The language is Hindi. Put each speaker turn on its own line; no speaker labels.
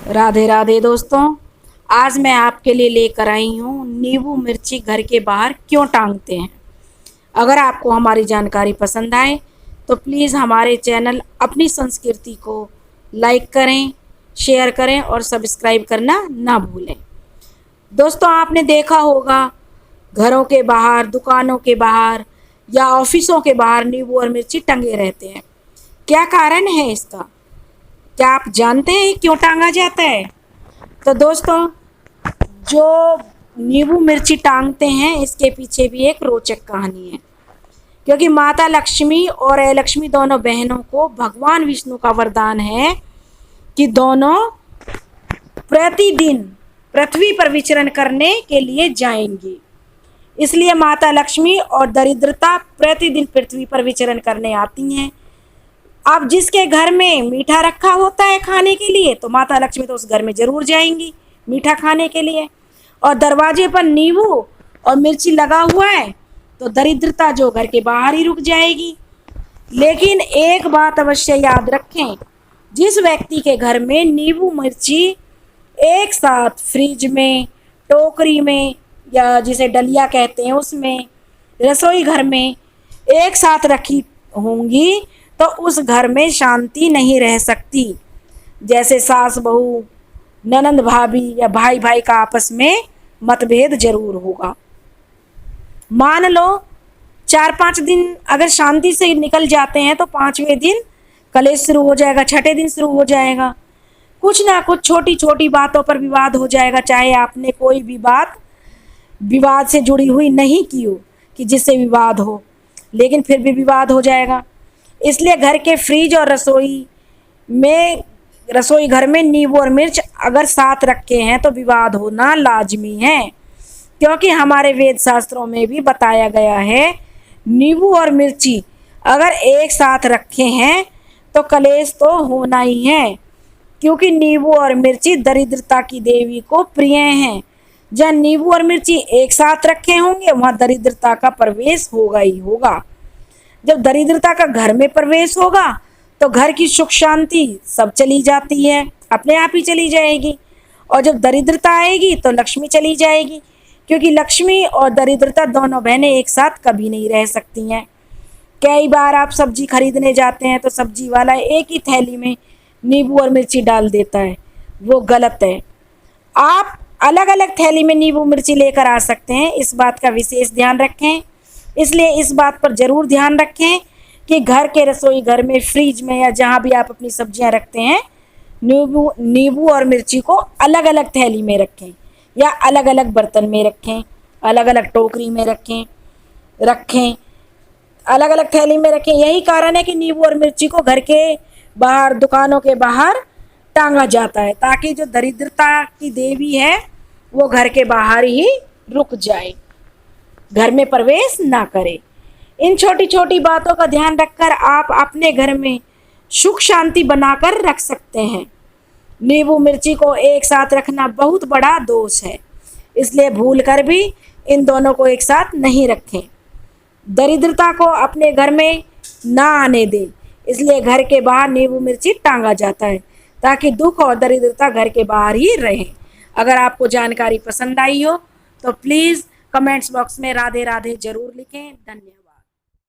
राधे राधे दोस्तों। आज मैं आपके लिए लेकर आई हूँ नींबू मिर्ची घर के बाहर क्यों टांगते हैं। अगर आपको हमारी जानकारी पसंद आए तो प्लीज़ हमारे चैनल अपनी संस्कृति को लाइक करें, शेयर करें और सब्सक्राइब करना ना भूलें। दोस्तों, आपने देखा होगा घरों के बाहर, दुकानों के बाहर या ऑफिसों के बाहर नींबू और मिर्ची टंगे रहते हैं। क्या कारण है इसका? क्या आप जानते हैं क्यों टांगा जाता है? तो दोस्तों, जो नींबू मिर्ची टांगते हैं इसके पीछे भी एक रोचक कहानी है। क्योंकि माता लक्ष्मी और लक्ष्मी दोनों बहनों को भगवान विष्णु का वरदान है कि दोनों प्रतिदिन पृथ्वी पर विचरण करने के लिए जाएंगी। इसलिए माता लक्ष्मी और दरिद्रता प्रतिदिन पृथ्वी पर विचरण करने आती हैं। अब जिसके घर में मीठा रखा होता है खाने के लिए तो माता लक्ष्मी तो उस घर में जरूर जाएंगी मीठा खाने के लिए। और दरवाजे पर नींबू और मिर्ची लगा हुआ है तो दरिद्रता जो घर के बाहर ही रुक जाएगी। लेकिन एक बात अवश्य याद रखें, जिस व्यक्ति के घर में नींबू मिर्ची एक साथ फ्रिज में, टोकरी में या जिसे डलिया कहते हैं उसमें, रसोई घर में एक साथ रखी होंगी तो उस घर में शांति नहीं रह सकती। जैसे सास बहू, ननंद भाभी या भाई भाई का आपस में मतभेद जरूर होगा। मान लो 4-5 दिन अगर शांति से निकल जाते हैं तो 5वें दिन कलेश शुरू हो जाएगा, 6ठे दिन शुरू हो जाएगा। कुछ ना कुछ छोटी छोटी बातों पर विवाद हो जाएगा, चाहे आपने कोई भी बात विवाद से जुड़ी हुई नहीं की हो कि जिससे विवाद हो, लेकिन फिर भी विवाद हो जाएगा। इसलिए घर के फ्रिज और रसोई घर में नींबू और मिर्च अगर साथ रखे हैं तो विवाद होना लाजमी है। क्योंकि हमारे वेद शास्त्रों में भी बताया गया है, नींबू और मिर्ची अगर एक साथ रखे हैं तो कलेश तो होना ही है। क्योंकि नींबू और मिर्ची दरिद्रता की देवी को प्रिय हैं। जहाँ नींबू और मिर्ची एक साथ रखे होंगे वहाँ दरिद्रता का प्रवेश होगा ही होगा। जब दरिद्रता का घर में प्रवेश होगा तो घर की सुख शांति सब चली जाती है, अपने आप ही चली जाएगी। और जब दरिद्रता आएगी तो लक्ष्मी चली जाएगी। क्योंकि लक्ष्मी और दरिद्रता दोनों बहनें एक साथ कभी नहीं रह सकती हैं। कई बार आप सब्जी खरीदने जाते हैं तो सब्जी वाला एक ही थैली में नींबू और मिर्ची डाल देता है, वो गलत है। आप अलग अलग थैली में नींबू मिर्ची लेकर आ सकते हैं, इस बात का विशेष ध्यान रखें। इसलिए इस बात पर ज़रूर ध्यान रखें कि घर के रसोई घर में, फ्रिज में या जहाँ भी आप अपनी सब्जियां रखते हैं, नींबू और मिर्ची को अलग अलग थैली में रखें या अलग अलग बर्तन में रखें, अलग अलग टोकरी में रखें, अलग अलग थैली में रखें। यही कारण है कि नींबू और मिर्ची को घर के बाहर, दुकानों के बाहर टांगा जाता है, ताकि जो दरिद्रता की देवी है वो घर के बाहर ही रुक जाए, घर में प्रवेश ना करे। इन छोटी छोटी बातों का ध्यान रखकर आप अपने घर में सुख शांति बनाकर रख सकते हैं। नींबू मिर्ची को एक साथ रखना बहुत बड़ा दोष है, इसलिए भूल कर भी इन दोनों को एक साथ नहीं रखें। दरिद्रता को अपने घर में ना आने दें, इसलिए घर के बाहर नींबू मिर्ची टांगा जाता है ताकि दुख और दरिद्रता घर के बाहर ही रहे। अगर आपको जानकारी पसंद आई हो तो प्लीज़ कमेंट्स बॉक्स में राधे राधे जरूर लिखें। धन्यवाद।